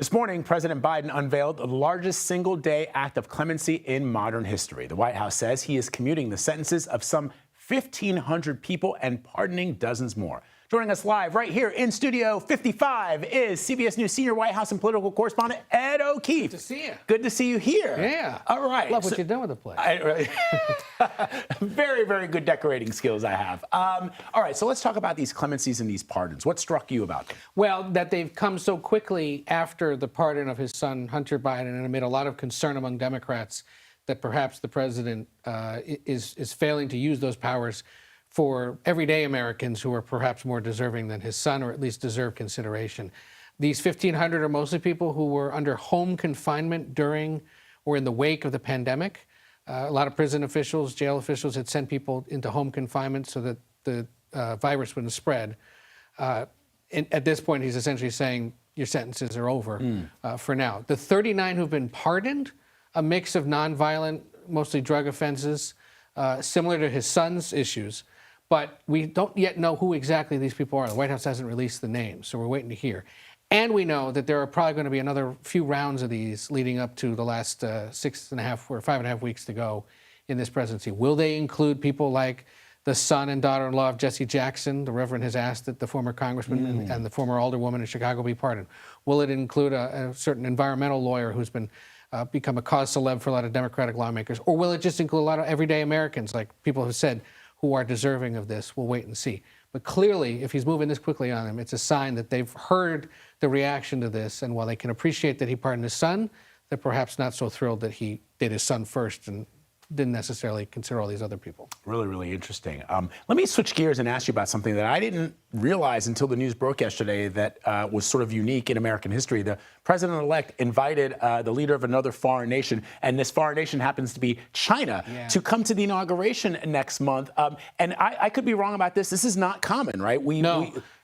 This morning, President Biden unveiled the largest single-day act of clemency in modern history. The White House says he is commuting the sentences of some 1,500 people and pardoning dozens more. Joining us live right here in Studio 55 is CBS News senior White House and political correspondent Ed O'Keefe. Good to see you. Good to see you here. Yeah. All right. Love what you're doing with the place. Very, very good decorating skills I have. All right, so let's talk about these clemencies and these pardons. What struck you about them? Well, that they've come so quickly after the pardon of his son, Hunter Biden, and it made a lot of concern among Democrats that perhaps the president is failing to use those powers for everyday Americans who are perhaps more deserving than his son, or at least deserve consideration. These 1,500 are mostly people who were under home confinement during or in the wake of the pandemic. A lot of prison officials, jail officials had sent people into home confinement so that the virus wouldn't spread. At this point, he's essentially saying your sentences are over for now. The 39 who've been pardoned, a mix of nonviolent, mostly drug offenses, similar to his son's issues. But we don't yet know who exactly these people are. The White House hasn't released the names, so we're waiting to hear. And we know that there are probably going to be another few rounds of these leading up to the last 6.5 or 5.5 weeks to go in this presidency. Will they include people like the son and daughter-in-law of Jesse Jackson? The Reverend has asked that the former congressman and the former alderwoman in Chicago be pardoned. Will it include a certain environmental lawyer who's been become a cause célèbre for a lot of Democratic lawmakers? Or will it just include a lot of everyday Americans, like people have said, who are deserving of this? We'll wait and see. But clearly, if he's moving this quickly on them, it's a sign that they've heard the reaction to this. And while they can appreciate that he pardoned his son, they're perhaps not so thrilled that he did his son first and didn't necessarily consider all these other people. Really, really interesting. Let me switch gears and ask you about something that I didn't realize until the news broke yesterday that was sort of unique in American history. The president-elect invited the leader of another foreign nation, and this foreign nation happens to be China, to come to the inauguration next month. And I could be wrong about this. This is not common, right?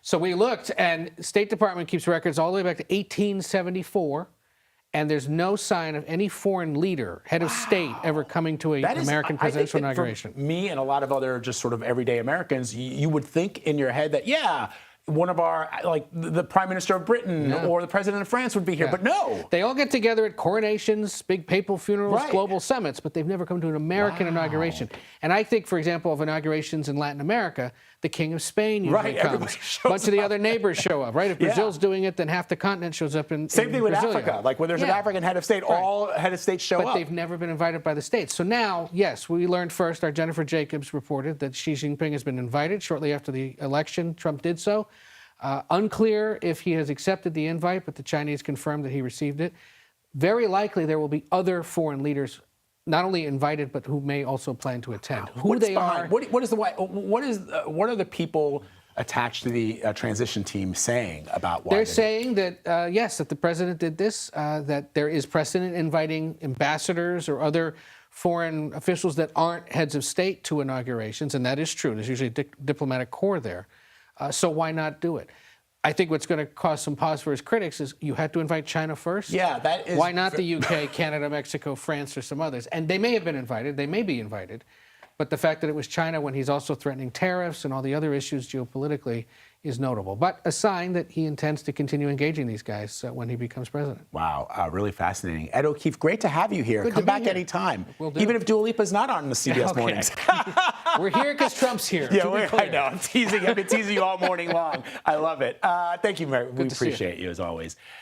So we looked, and State Department keeps records all the way back to 1874. And there's no sign of any foreign leader, head of state, ever coming to an American presidential inauguration. For me and a lot of other just sort of everyday Americans, you would think in your head that, yeah, one of our, like the Prime Minister of Britain or the President of France would be here, but no. They all get together at coronations, big papal funerals, global summits, but they've never come to an American inauguration. And I think, for example, of inaugurations in Latin America, the King of Spain usually comes. A bunch of the other neighbors show up, right? If Brazil's doing it, then half the continent shows up in Same thing with Brasilia. Africa. Like when there's an African head of state, all head of states show up. But they've never been invited by the states. So now, yes, we learned first, our Jennifer Jacobs reported that Xi Jinping has been invited shortly after the election. Trump did so. Unclear if he has accepted the invite, but the Chinese confirmed that he received it. Very likely there will be other foreign leaders, not only invited, but who may also plan to attend. Who they are? What are the people attached to the transition team saying about why? They're saying that, yes, that the president did this, that there is precedent inviting ambassadors or other foreign officials that aren't heads of state to inaugurations, and that is true. There's usually a diplomatic corps there. So why not do it? I think what's going to cause some pause for his critics is you had to invite China first. Yeah, that is. Why not the UK, Canada, Mexico, France, or some others? And they may have been invited. They may be invited. But the fact that it was China when he's also threatening tariffs and all the other issues geopolitically is notable. But a sign that he intends to continue engaging these guys when he becomes president. Wow, really fascinating. Ed O'Keefe, great to have you here. Good Come back here. anytime. Will do. Even if Dua Lipa's not on the CBS mornings. We're here because Trump's here. Yeah, I know. I'm teasing. I've been teasing you all morning long. I love it. Thank you, Mary. We appreciate you as always.